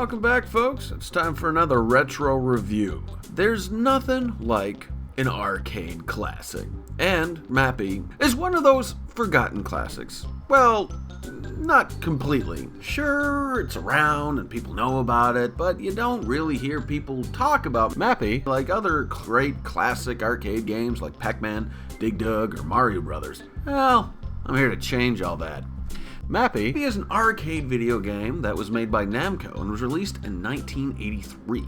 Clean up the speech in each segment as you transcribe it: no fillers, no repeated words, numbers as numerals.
welcome back, folks. It's time for another retro review. There's nothing like an arcade classic, and Mappy is one of those forgotten classics. Well, not completely. Sure, it's around and people know about it, but you don't really hear people talk about Mappy like other great classic arcade games like Pac-Man, Dig Dug, or Mario Brothers. Well, I'm here to change all that. Mappy is an arcade video game that was made by Namco and was released in 1983.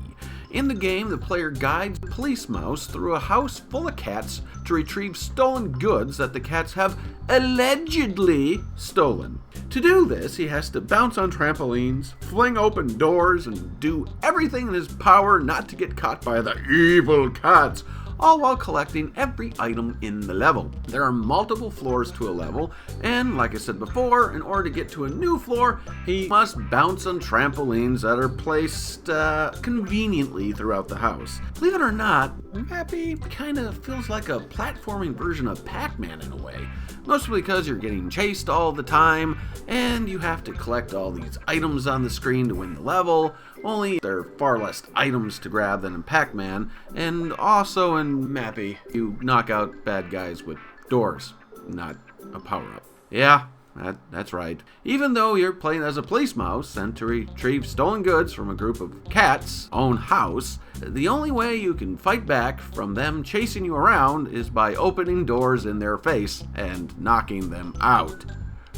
In the game, the player guides Police Mouse through a house full of cats to retrieve stolen goods that the cats have allegedly stolen. To do this, he has to bounce on trampolines, fling open doors, and do everything in his power not to get caught by the evil cats, all while collecting every item in the level. There are multiple floors to a level, and like I said before, in order to get to a new floor, he must bounce on trampolines that are placed conveniently throughout the house. Believe it or not, Mappy kind of feels like a platforming version of Pac-Man in a way. Mostly because you're getting chased all the time, and you have to collect all these items on the screen to win the level, only there are far less items to grab than in Pac-Man, and also in Mappy, you knock out bad guys with doors, not a power-up. Yeah, that's right. Even though you're playing as a police mouse sent to retrieve stolen goods from a group of cats' own house, the only way you can fight back from them chasing you around is by opening doors in their face and knocking them out.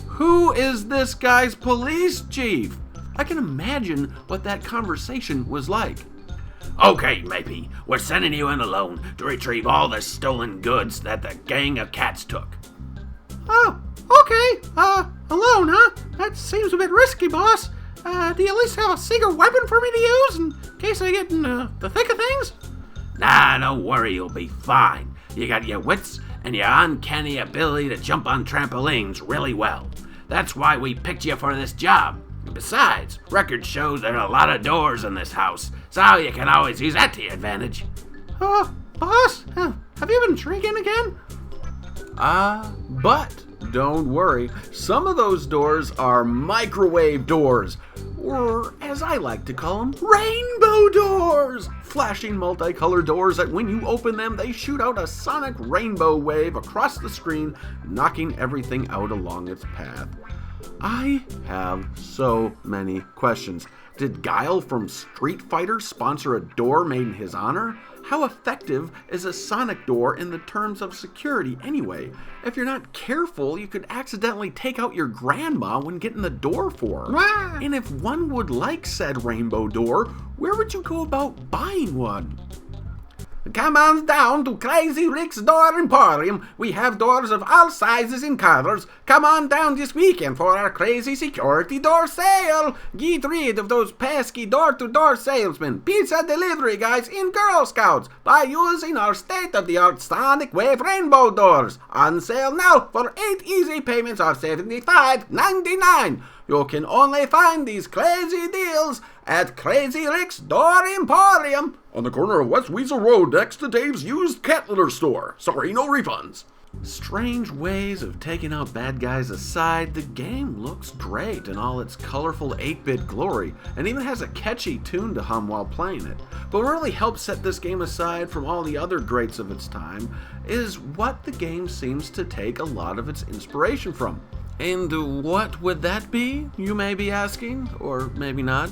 Who is this guy's police chief? I can imagine what that conversation was like. Okay, Mappy, we're sending you in alone to retrieve all the stolen goods that the gang of cats took. Oh, okay. Alone, huh? That seems a bit risky, boss. Do you at least have a secret weapon for me to use in case I get in the thick of things? Nah, don't worry, you'll be fine. You got your wits and your uncanny ability to jump on trampolines really well. That's why we picked you for this job. Besides, record shows there are a lot of doors in this house, so you can always use that to your advantage. Boss? Have you been drinking again? But don't worry, some of those doors are microwave doors, or as I like to call them, rainbow doors! Flashing multicolored doors that when you open them, they shoot out a sonic rainbow wave across the screen, knocking everything out along its path. I have so many questions. Did Guile from Street Fighter sponsor a door made in his honor? How effective is a sonic door in the terms of security anyway? If you're not careful, you could accidentally take out your grandma when getting the door for her. And if one would like said rainbow door, where would you go about buying one? Come on down to Crazy Rick's Door Emporium. We have doors of all sizes and colors. Come on down this weekend for our crazy security door sale. Get rid of those pesky door-to-door salesmen, pizza delivery guys, and Girl Scouts by using our state-of-the-art sonic wave rainbow doors. On sale now for 8 easy payments of $75.99. You can only find these crazy deals at Crazy Rick's Door Emporium on the corner of West Weasel Road next to Dave's used cat litter store. Sorry, no refunds. Strange ways of taking out bad guys aside, the game looks great in all its colorful 8-bit glory, and even has a catchy tune to hum while playing it. But what really helps set this game aside from all the other greats of its time is what the game seems to take a lot of its inspiration from. And what would that be, you may be asking, or maybe not?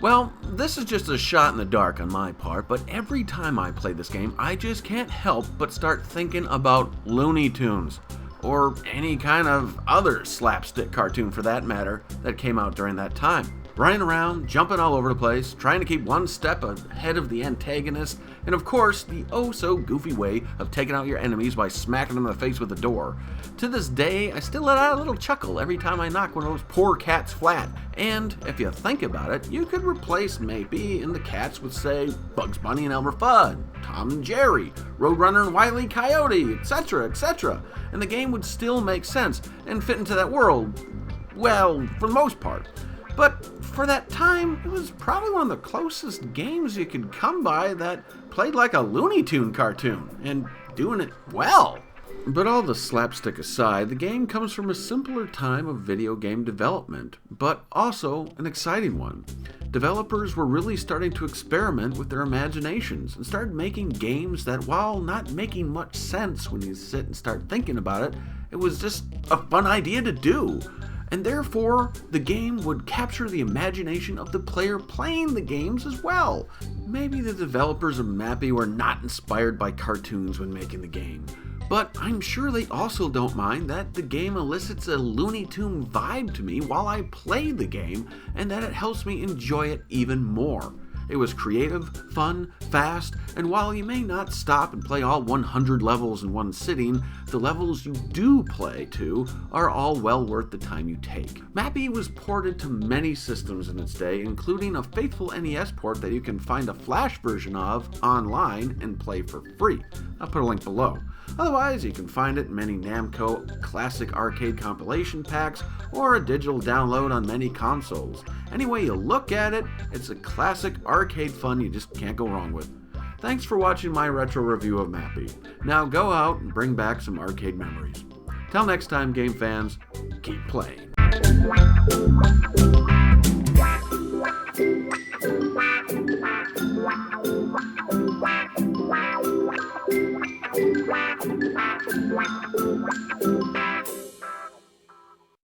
Well, this is just a shot in the dark on my part, but every time I play this game, I just can't help but start thinking about Looney Tunes, or any kind of other slapstick cartoon for that matter that came out during that time. Running around, jumping all over the place, trying to keep one step ahead of the antagonist, and of course, the oh-so-goofy way of taking out your enemies by smacking them in the face with a door. To this day, I still let out a little chuckle every time I knock one of those poor cats flat. And if you think about it, you could replace Mappy and the cats with, say, Bugs Bunny and Elmer Fudd, Tom and Jerry, Roadrunner and Wile E. Coyote, etc., etc., and the game would still make sense and fit into that world, well, for the most part. But for that time, it was probably one of the closest games you could come by that played like a Looney Tune cartoon, and doing it well. But all the slapstick aside, the game comes from a simpler time of video game development, but also an exciting one. developers were really starting to experiment with their imaginations and started making games that, while not making much sense when you sit and start thinking about it, it was just a fun idea to do. And therefore, the game would capture the imagination of the player playing the games as well. Maybe the developers of Mappy were not inspired by cartoons when making the game, but I'm sure they also don't mind that the game elicits a Looney Tune vibe to me while I play the game, and that it helps me enjoy it even more. It was creative, fun, fast, and while you may not stop and play all 100 levels in one sitting, the levels you do play to are all well worth the time you take. Mappy was ported to many systems in its day, including a faithful NES port that you can find a Flash version of online and play for free. I'll put a link below. Otherwise, you can find it in many Namco classic arcade compilation packs or a digital download on many consoles. Any way you look at it, it's a classic arcade fun you just can't go wrong with. Thanks for watching my retro review of Mappy. Now go out and bring back some arcade memories. Till next time, game fans, keep playing. Wow.